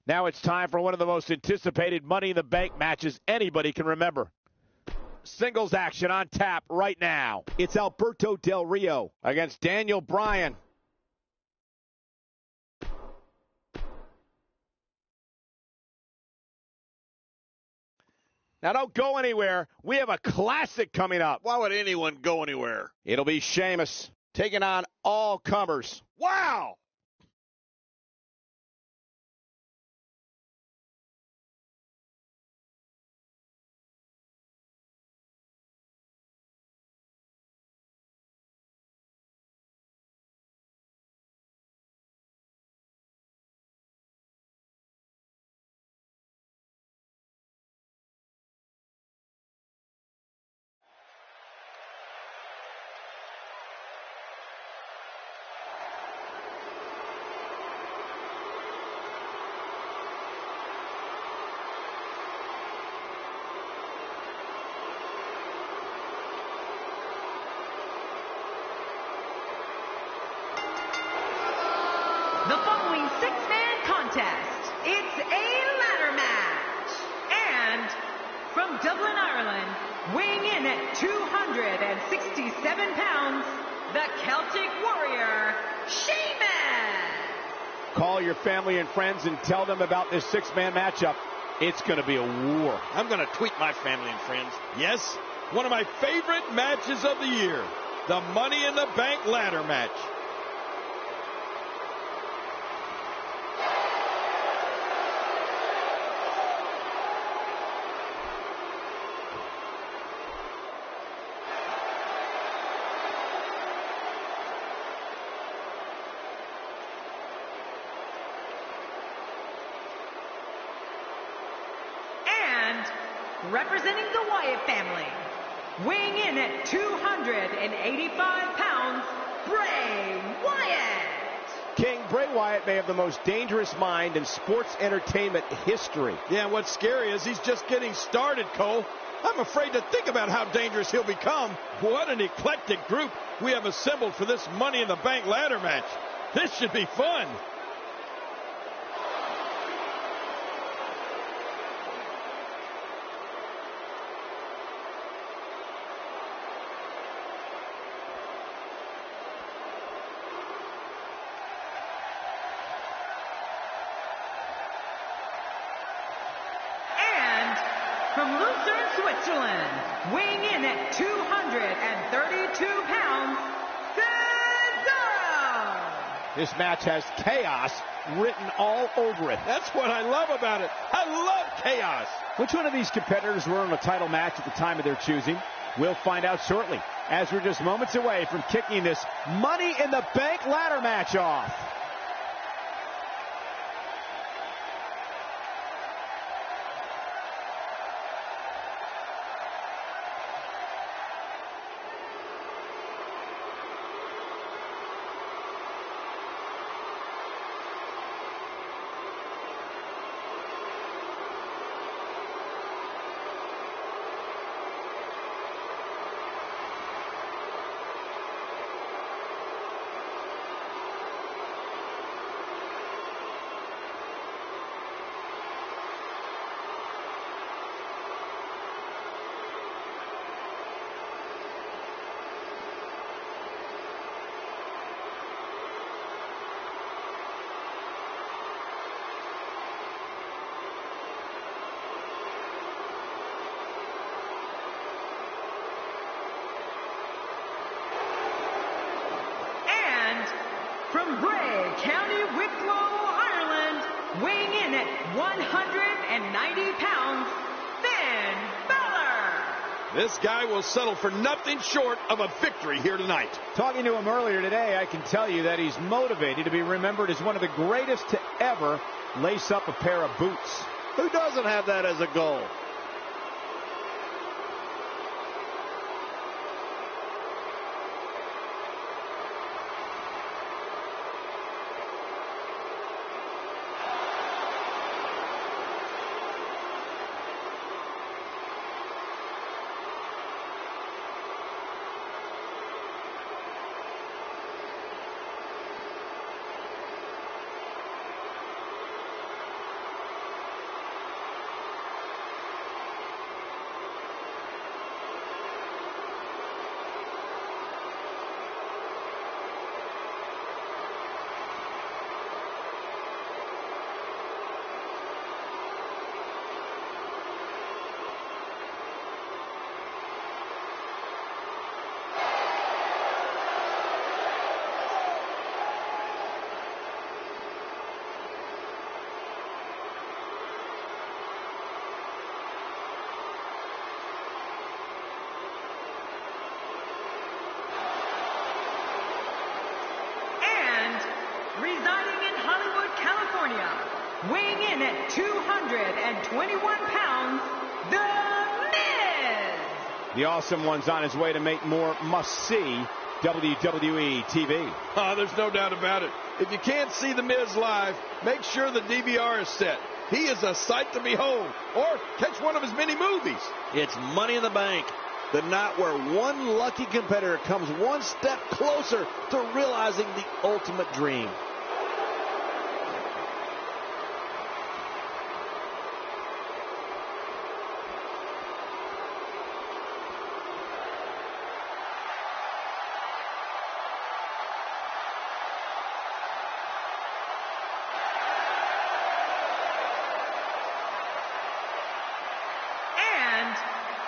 Now it's time for one of the most anticipated Money in the Bank matches anybody can remember. Singles action on tap right now. It's Alberto Del Rio against Daniel Bryan. Now don't go anywhere. We have a classic coming up. Why would anyone go anywhere? It'll be Sheamus taking on all comers. Wow! The following six-man contest, it's a ladder match. And from Dublin, Ireland, weighing in at 267 pounds, the Celtic Warrior, Sheamus. Call your family and friends and tell them about this six-man matchup. It's going to be a war. I'm going to tweet my family and friends. Yes, one of my favorite matches of the year, the Money in the Bank ladder match. Representing the Wyatt family, weighing in at 285 pounds, Bray Wyatt. King Bray Wyatt may have the most dangerous mind in sports entertainment history. Yeah, what's scary is he's just getting started, Cole. I'm afraid to think about how dangerous he'll become. What an eclectic group we have assembled for this Money in the Bank ladder match. This should be fun. From Lucerne, Switzerland, weighing in at 232 pounds, Cesaro. This match has chaos written all over it. That's what I love about it. I love chaos. Which one of these competitors were in a title match at the time of their choosing? We'll find out shortly, as we're just moments away from kicking this Money in the Bank ladder match off. From Bray, County Wicklow, Ireland, weighing in at 190 pounds, Finn Balor. This guy will settle for nothing short of a victory here tonight. Talking to him earlier today, I can tell you that he's motivated to be remembered as one of the greatest to ever lace up a pair of boots. Who doesn't have that as a goal? California, weighing in at 221 pounds, The Miz. The Awesome One's on his way to make more must-see WWE TV. There's no doubt about it. If you can't see The Miz live, make sure the DVR is set. He is a sight to behold. Or catch one of his many movies. It's Money in the Bank, the night where one lucky competitor comes one step closer to realizing the ultimate dream.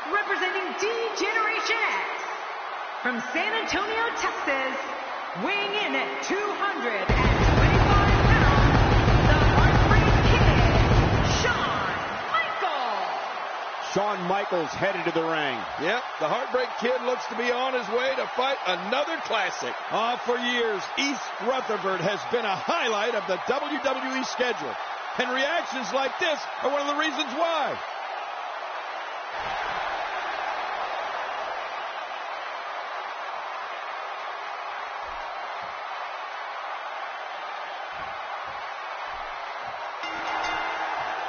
Representing D-Generation X, from San Antonio, Texas, weighing in at 225 pounds, the Heartbreak Kid, Shawn Michaels. Shawn Michaels headed to the ring. Yep, the Heartbreak Kid looks to be on his way to fight another classic. For years, East Rutherford has been a highlight of the WWE schedule. And reactions like this are one of the reasons why.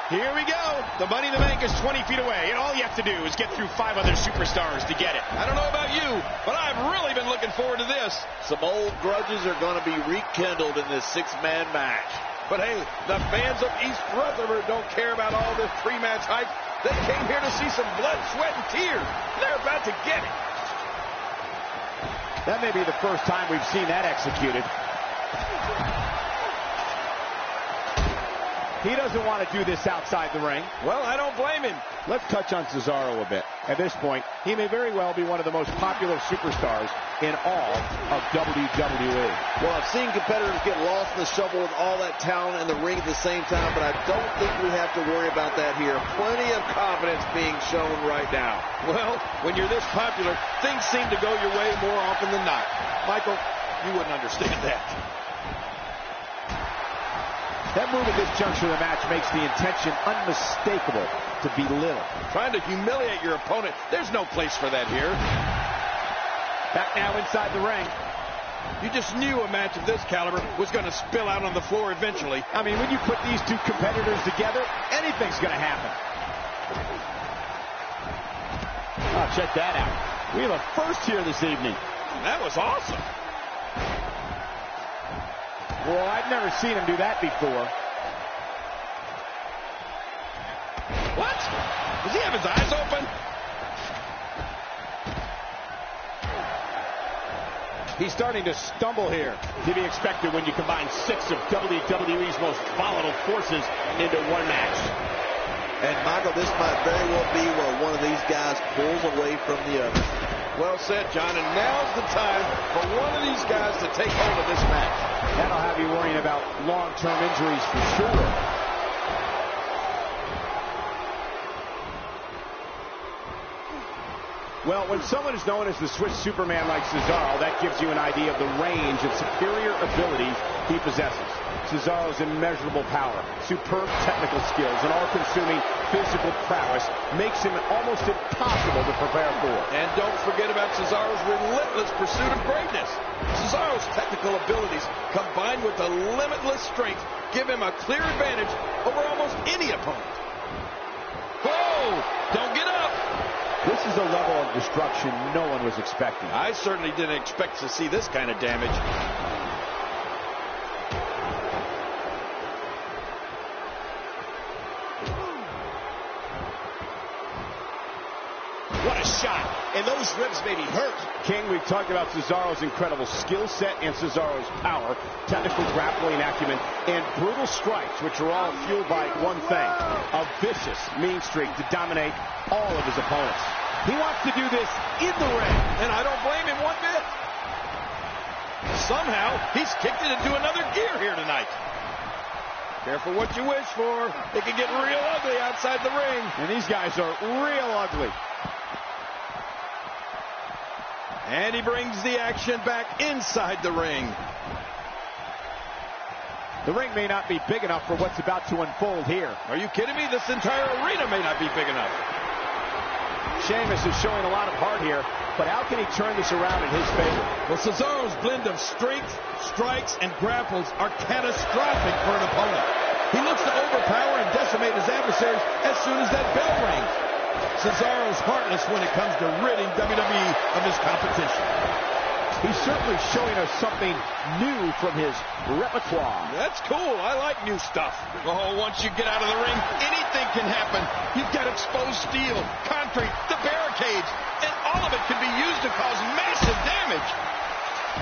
Here we go. The Money in the Bank is 20 feet away, and all you have to do is get through 5 other superstars to get it. I don't know about you, but I've really been looking forward to this. Some old grudges are going to be rekindled in this 6-man match. But hey, the fans of East Rutherford don't care about all this pre-match hype. They came here to see some blood, sweat, and tears. They're about to get it. That may be the first time we've seen that executed. He doesn't want to do this outside the ring. Well, I don't blame him. Let's touch on Cesaro a bit. At this point, he may very well be one of the most popular superstars in all of WWE. Well, I've seen competitors get lost in the shuffle with all that talent in the ring at the same time, but I don't think we have to worry about that here. Plenty of confidence being shown right now. Well, when you're this popular, things seem to go your way more often than not. Michael, you wouldn't understand that. That move at this juncture of the match makes the intention unmistakable to belittle. Trying to humiliate your opponent. There's no place for that here. Back now inside the ring. You just knew a match of this caliber was going to spill out on the floor eventually. I mean, when you put these two competitors together, anything's going to happen. Oh, check that out. We have a first here this evening. That was awesome. Well, I've never seen him do that before. What? Does he have his eyes open? He's starting to stumble here. To be expected when you combine 6 of WWE's most volatile forces into one match. And, Michael, this might very well be where one of these guys pulls away from the other. Well said, John, and now's the time for one of these guys to take hold of this match. That'll have you worrying about long-term injuries for sure. Well, when someone is known as the Swiss Superman like Cesaro, that gives you an idea of the range of superior abilities he possesses. Cesaro's immeasurable power, superb technical skills, and all-consuming physical prowess makes him almost impossible to prepare for. And don't forget about Cesaro's relentless pursuit of greatness. Cesaro's technical abilities, combined with the limitless strength, give him a clear advantage over almost any opponent. Whoa! Don't get up! This is a level of destruction no one was expecting. I certainly didn't expect to see this kind of damage. What a shot. And those ribs may be hurt. King, we've talked about Cesaro's incredible skill set and Cesaro's power, technical grappling acumen, and brutal strikes, which are all fueled by one thing, a vicious mean streak to dominate all of his opponents. He wants to do this in the ring, and I don't blame him one bit. Somehow, he's kicked it into another gear here tonight. Careful what you wish for. It can get real ugly outside the ring. And these guys are real ugly. And he brings the action back inside the ring. The ring may not be big enough for what's about to unfold here. Are you kidding me? This entire arena may not be big enough. Sheamus is showing a lot of heart here, but how can he turn this around in his favor? Well, Cesaro's blend of strength, strikes, and grapples are catastrophic for an opponent. He looks to overpower and decimate his adversaries as soon as that bell rings. Cesaro's heartless when it comes to ridding WWE of his competition. He's certainly showing us something new from his repertoire. That's cool. I like new stuff. Oh, once you get out of the ring, anything can happen. You've got exposed steel, concrete, the barricades, and all of it can be used to cause massive damage.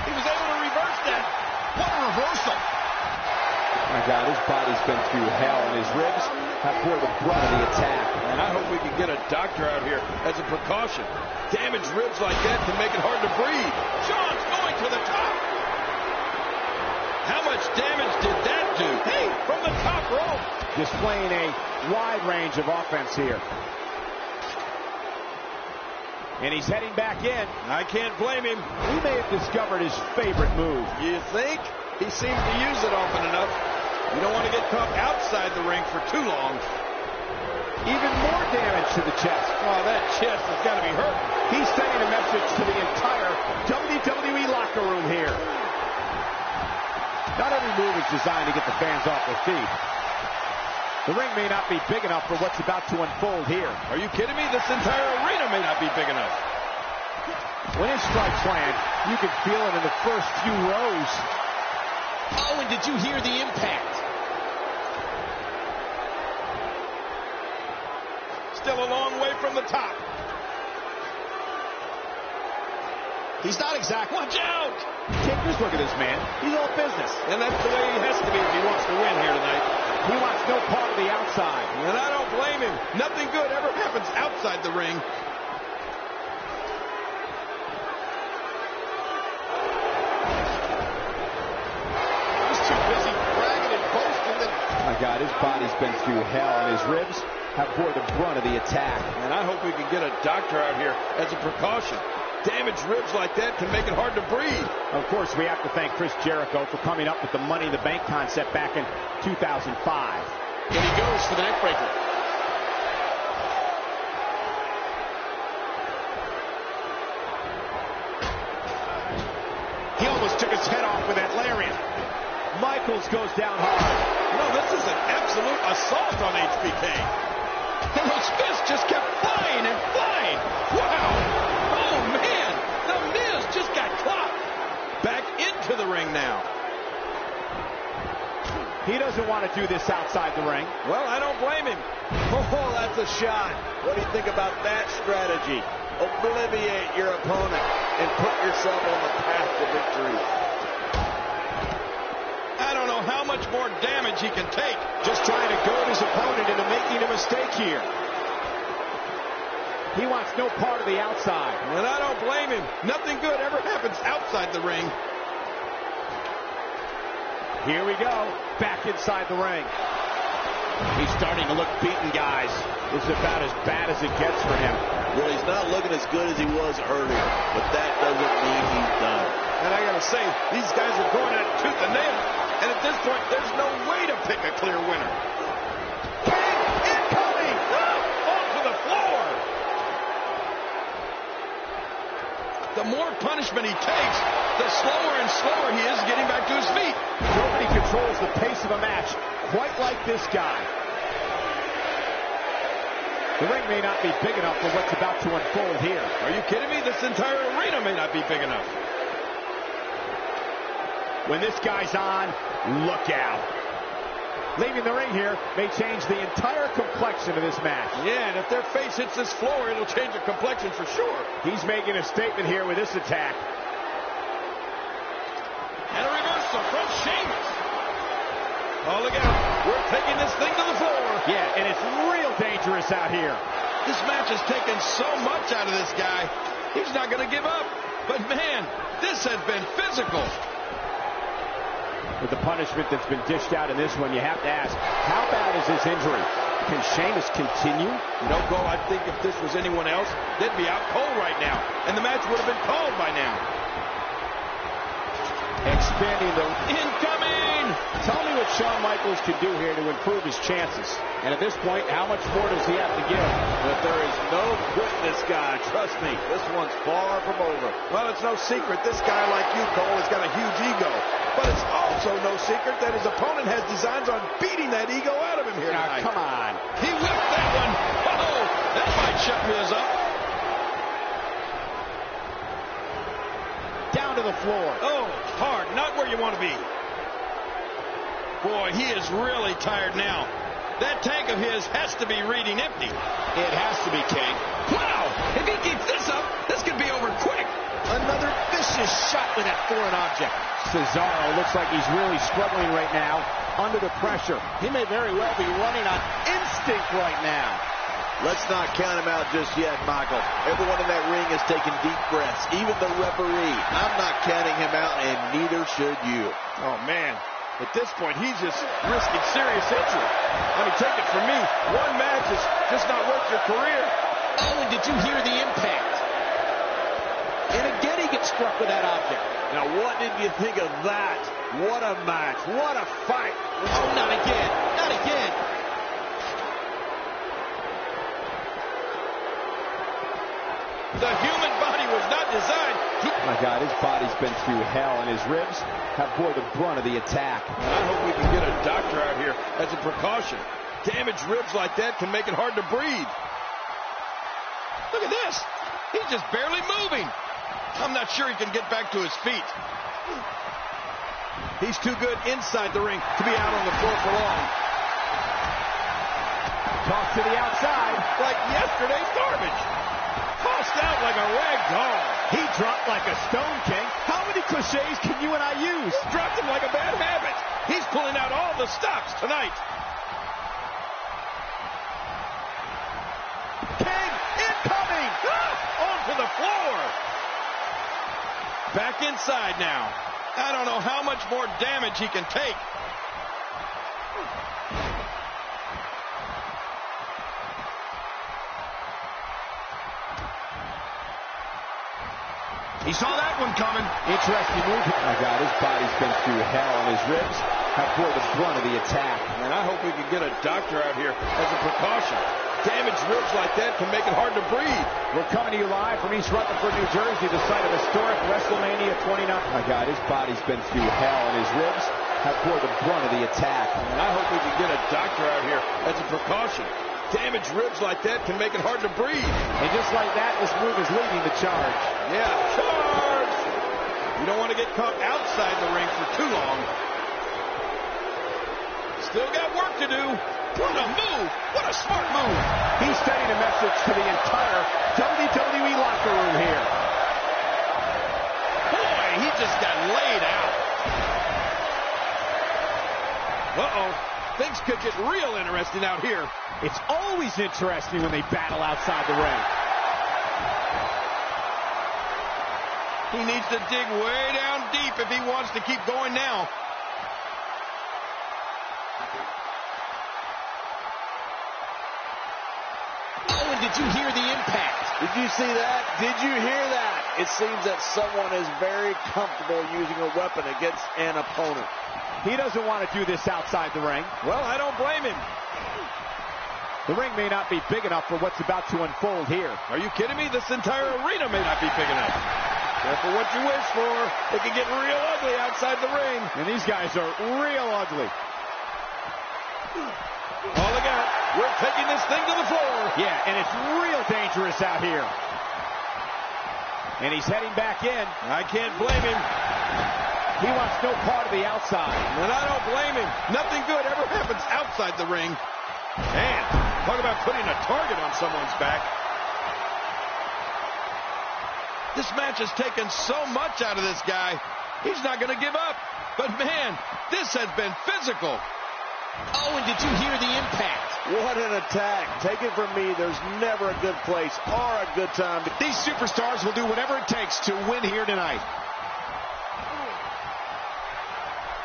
He was able to reverse that. What a reversal. My God, his body's been through hell, and his ribs have bore the brunt of the attack. And I hope we can get a doctor out here as a precaution. Damaged ribs like that can make it hard to breathe. Sean's going to the top. How much damage did that do? Hey, from the top rope. Displaying a wide range of offense here. And he's heading back in. I can't blame him. He may have discovered his favorite move. You think? He seems to use it often enough. You don't want to get caught outside the ring for too long. Even more damage to the chest. Oh, that chest has got to be hurt. He's sending a message to the entire WWE locker room here. Not every move is designed to get the fans off their feet. The ring may not be big enough for what's about to unfold here. Are you kidding me? This entire arena may not be big enough. When his strikes land, you can feel it in the first few rows. Oh, and did you hear the impact? Still a long way from the top. He's not exact. Watch out! Take this look at this man. He's all business. And that's the way he has to be if he wants to win here tonight. He wants no part of the outside. And I don't blame him. Nothing good ever happens outside the ring. He's too busy bragging and boasting that... My God, his body's been through hell, and his ribs have bore the brunt of the attack. And I hope we can get a doctor out here as a precaution. Damaged ribs like that can make it hard to breathe. Of course, we have to thank Chris Jericho for coming up with the Money in the Bank concept back in 2005. And he goes for the neck breaker. He almost took his head off with that lariat. Michaels goes down hard. No, this is an absolute assault on HBK. And those fists just kept flying and flying. Wow. Oh, man. The Miz just got clocked. Back into the ring now. He doesn't want to do this outside the ring. Well, I don't blame him. Oh, that's a shot. What do you think about that strategy? Obliviate your opponent and put yourself on the path to victory. I don't know how much more damage he can take. Just trying to goad his opponent into making a mistake here. He wants no part of the outside. And I don't blame him. Nothing good ever happens outside the ring. Here we go. Back inside the ring. He's starting to look beaten, guys. This is about as bad as it gets for him. Well, he's not looking as good as he was earlier, but that doesn't mean he's done. And I got to say, these guys are going at it tooth and nail. And at this point, there's no way to pick a clear winner. King incoming! Onto the floor. The more punishment he takes, the slower and slower he is getting back to his feet. Nobody controls the pace of a match quite like this guy. The ring may not be big enough for what's about to unfold here. Are you kidding me? This entire arena may not be big enough. When this guy's on, look out. Leaving the ring here may change the entire complexion of this match. Yeah, and if their face hits this floor, it'll change the complexion for sure. He's making a statement here with this attack. And a reversal from Sheamus. Oh, look out. We're taking this thing to the floor. Yeah, and it's real dangerous out here. This match has taken so much out of this guy. He's not going to give up. But, man, this has been physical. With the punishment that's been dished out in this one, you have to ask, how bad is this injury? Can Sheamus continue? You know, Cole, I think if this was anyone else, they'd be out cold right now. And the match would have been called by now. Expanding the... Incoming! Tell me what what Shawn Michaels could do here to improve his chances. And at this point, how much more does he have to give? But there is no quitting this guy. Trust me, this one's far from over. Well, it's no secret this guy like you, Cole, has got a huge ego. But it's also no secret that his opponent has designs on beating that ego out of him here tonight. Come on. He whipped that one. Oh, that might shut Miz up. Down to the floor. Oh, hard. Not where you want to be. Boy, he is really tired now. That tank of his has to be reading empty. It has to be, King. Wow! If he keeps this up, this could be over quick. Another vicious shot with that foreign object. Cesaro looks like he's really struggling right now under the pressure. He may very well be running on instinct right now. Let's not count him out just yet, Michael. Everyone in that ring is taking deep breaths, even the referee. I'm not counting him out, and neither should you. Oh, man. At this point, he's just risking serious injury. I mean, take it from me. One match is just not worth your career. Oh, and did you hear the impact? And again, he gets struck with that object. Now, what did you think of that? What a match. What a fight. Oh, not again. Not again. The human body was not designed. My God, his body's been through hell, and his ribs have bore the brunt of the attack. I hope we can get a doctor out here as a precaution. Damaged ribs like that can make it hard to breathe. Look at this. He's just barely moving. I'm not sure he can get back to his feet. He's too good inside the ring to be out on the floor for long. Toss to the outside. Like yesterday's garbage. Tossed out like a rag doll. He dropped like a stone, King. How many cliches can you and I use? Dropped him like a bad habit. He's pulling out all the stops tonight. King incoming! Onto the floor. Back inside now. I don't know how much more damage he can take. He saw that one coming. Interesting move. My God, his body's been through hell, and his ribs have bore the brunt of the attack. And I hope we can get a doctor out here as a precaution. Damaged ribs like that can make it hard to breathe. We're coming to you live from East Rutherford, New Jersey, the site of historic WrestleMania 29. My God, his body's been through hell, and his ribs have bore the brunt of the attack. And I hope we can get a doctor out here as a precaution. Damaged ribs like that can make it hard to breathe. And just like that, this move is leading the charge. Yeah, charge! You don't want to get caught outside the ring for too long. Still got work to do. What a move! What a smart move! He's sending a message to the entire WWE locker room here. Boy, he just got laid out. Uh-oh. Things could get real interesting out here. It's always interesting when they battle outside the ring. He needs to dig way down deep if he wants to keep going now. Oh, and did you hear the impact? Did you see that? Did you hear that? It seems that someone is very comfortable using a weapon against an opponent. He doesn't want to do this outside the ring. Well, I don't blame him. The ring may not be big enough for what's about to unfold here. Are you kidding me? This entire arena may not be big enough. Careful what you wish for. It can get real ugly outside the ring. And these guys are real ugly. Oh, look out. We're taking this thing to the floor. Yeah, and it's real dangerous out here. And he's heading back in. I can't blame him. He wants no part of the outside. And I don't blame him. Nothing good ever happens outside the ring. Man, talk about putting a target on someone's back. This match has taken so much out of this guy. He's not going to give up. But, man, this has been physical. Oh, and did you hear the impact? What an attack. Take it from me, there's never a good place or a good time. These superstars will do whatever it takes to win here tonight.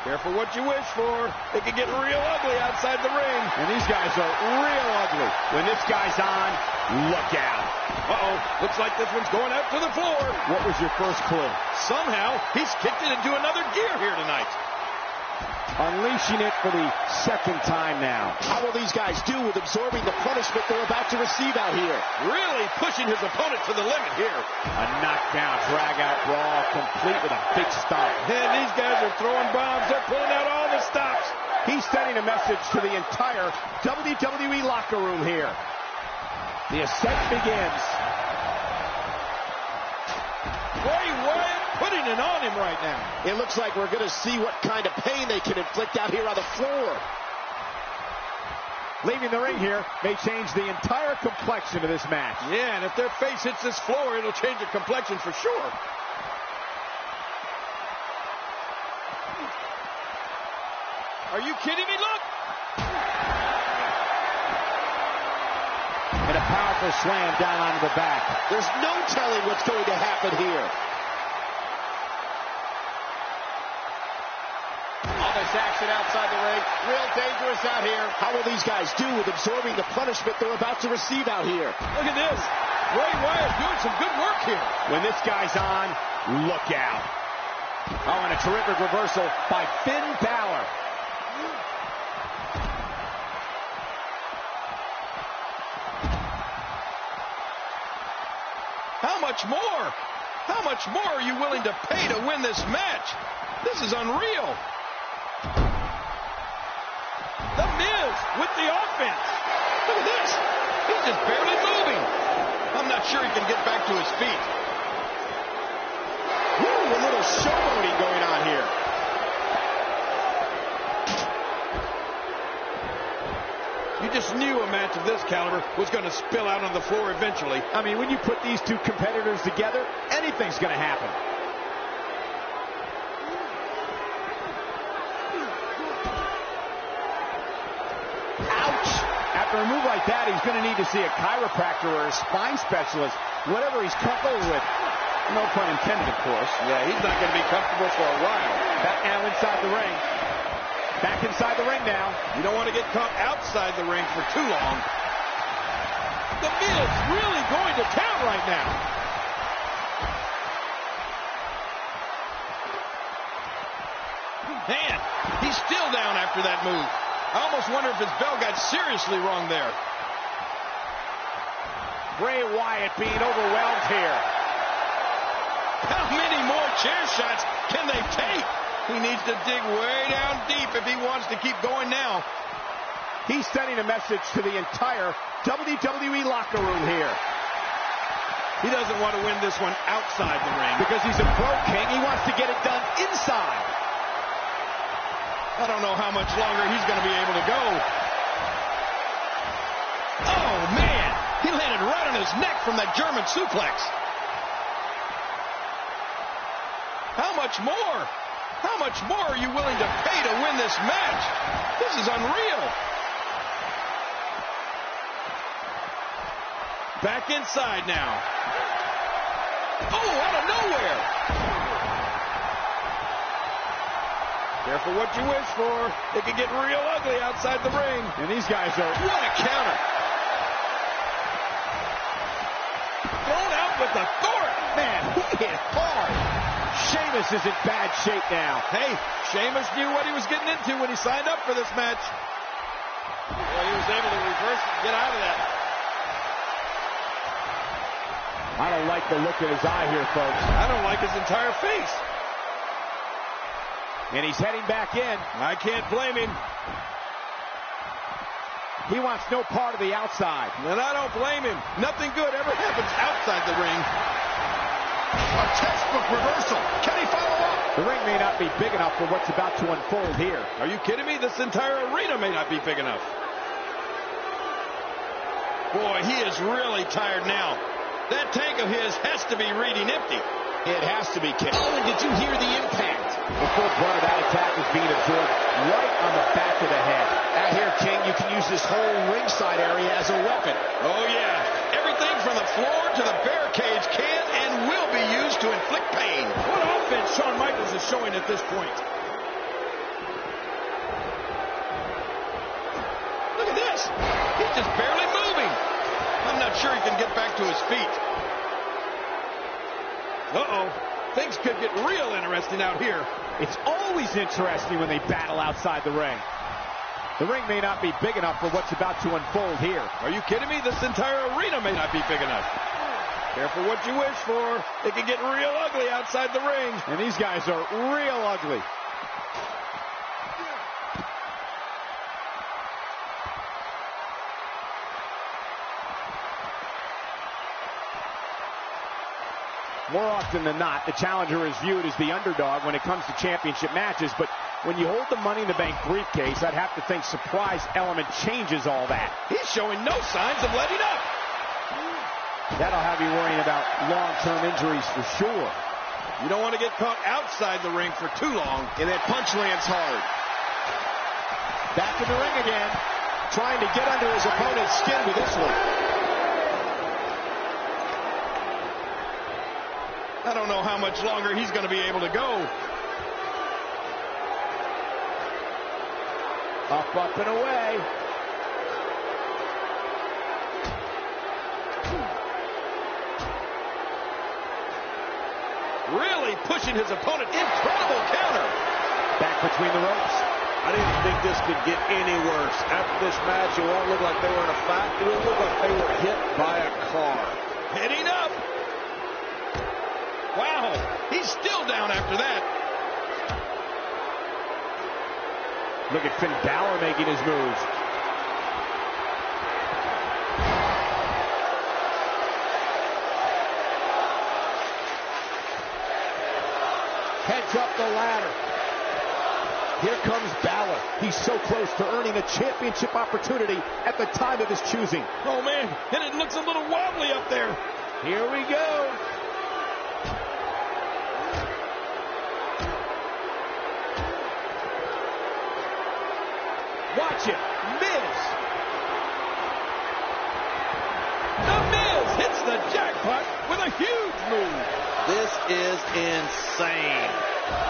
Careful what you wish for. It can get real ugly outside the ring. And these guys are real ugly. When this guy's on, look out. Uh-oh. Looks like this one's going out to the floor. What was your first clue? Somehow, he's kicked it into another gear here tonight. unleashing it for the second time now. How will these guys do with absorbing the punishment they're about to receive out here? Really pushing his opponent to the limit here. A knockdown, drag-out brawl, complete with a big stop. And these guys are throwing bombs. They're pulling out all the stops. He's sending a message to the entire WWE locker room here. The ascent begins. Bray Wyatt putting it on him right now. It looks like we're going to see what kind of pain they can inflict out here on the floor. Leaving the ring here may change the entire complexion of this match. Yeah, and if their face hits this floor, it'll change the complexion for sure. Are you kidding me? Look! And a powerful slam down onto the back. There's no telling what's going to happen here. All this action outside the ring. Real dangerous out here. How will these guys do with absorbing the punishment they're about to receive out here? Look at this. Bray Wyatt doing some good work here. When this guy's on, look out. Oh, and a terrific reversal by Finn Balor. How much more? How much more are you willing to pay to win this match? This is unreal. The Miz with the offense. Look at this. He's just barely moving. I'm not sure he can get back to his feet. Woo, a little showboating going on here. You just knew a match of this caliber was going to spill out on the floor eventually. I mean, when you put these two competitors together, anything's going to happen. Ouch! After a move like that, he's going to need to see a chiropractor or a spine specialist, whatever he's comfortable with. No pun intended, of course. Yeah, he's not going to be comfortable for a while. Back now inside the ring. Back inside the ring now. You don't want to get caught outside the ring for too long. The Miz really going to town right now. Man, he's still down after that move. I almost wonder if his bell got seriously wrong there. Bray Wyatt being overwhelmed here. How many more chair shots can they take? He needs to dig way down deep if he wants to keep going now. He's sending a message to the entire WWE locker room here. He doesn't want to win this one outside the ring. Because he's a pro king, he wants to get it done inside. I don't know how much longer he's going to be able to go. Oh, man. He landed right on his neck from that German suplex. How much more? How much more are you willing to pay to win this match? This is unreal. Back inside now. Oh, out of nowhere. Careful what you wish for. It can get real ugly outside the ring. And these guys are... What a counter. Thrown out with authority. Man, he hit hard. Sheamus is in bad shape now. Hey, Sheamus knew what he was getting into when he signed up for this match. Well, he was able to reverse and get out of that. I don't like the look in his eye here, folks. I don't like his entire face. And he's heading back in. I can't blame him. He wants no part of the outside. And I don't blame him. Nothing good ever happens outside the ring. A textbook reversal. Can he follow up? The ring may not be big enough for what's about to unfold here. Are you kidding me? This entire arena may not be big enough. Boy, he is really tired now. That tank of his has to be reading empty. It has to be, King. Oh, and did you hear the impact? The full brunt of that attack is being absorbed right on the back of the head. Out here, King, you can use this whole ringside area as a weapon. Oh, yeah. Everything from the floor to the barricades can and will be used to inflict pain. What offense Shawn Michaels is showing at this point. Look at this. He's just barely moving. I'm not sure he can get back to his feet. Uh-oh. Things could get real interesting out here. It's all always interesting when they battle outside the ring. The ring may not be big enough for what's about to unfold here. Are you kidding me? This entire arena may not be big enough. Careful what you wish for. It can get real ugly outside the ring. And these guys are real ugly. More often than not, the challenger is viewed as the underdog when it comes to championship matches, but when you hold the Money in the Bank briefcase, I'd have to think surprise element changes all that. He's showing no signs of letting up. That'll have you worrying about long-term injuries for sure. You don't want to get caught outside the ring for too long. And that punch lands hard. Back in the ring again. Trying to get under his opponent's skin with this one. I don't know how much longer he's going to be able to go. Up, and away. Really pushing his opponent. Incredible counter. Back between the ropes. I didn't think this could get any worse. After this match, it won't look like they were in a fight. It will look like they were hit by a car. Heading up. Wow, he's still down after that. Look at Finn Balor making his move. Heads up the ladder. Here comes Balor. He's so close to earning a championship opportunity at the time of his choosing. Oh, man, and it looks a little wobbly up there. Here we go. Watch it. Miz. The Miz hits the jackpot with a huge move. This is insane.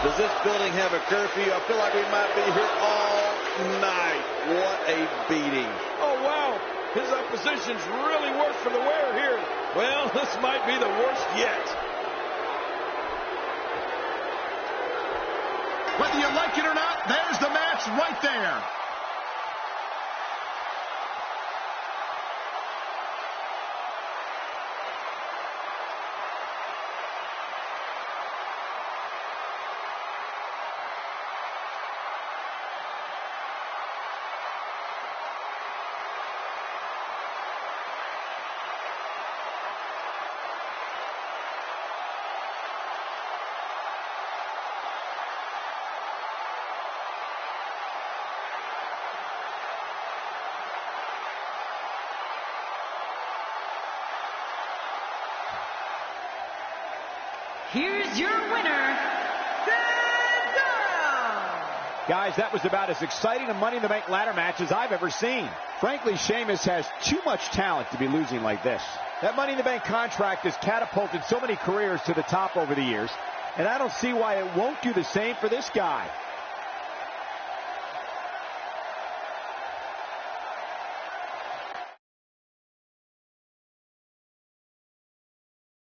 Does this building have a curfew? I feel like we might be here all night. What a beating. Oh, wow. His opposition's really worse for the wear here. Well, this might be the worst yet. Whether you like it or not, there's the match right there. Here's your winner, Cesaro. Guys, that was about as exciting a Money in the Bank ladder match as I've ever seen. Frankly, Sheamus has too much talent to be losing like this. That Money in the Bank contract has catapulted so many careers to the top over the years, and I don't see why it won't do the same for this guy.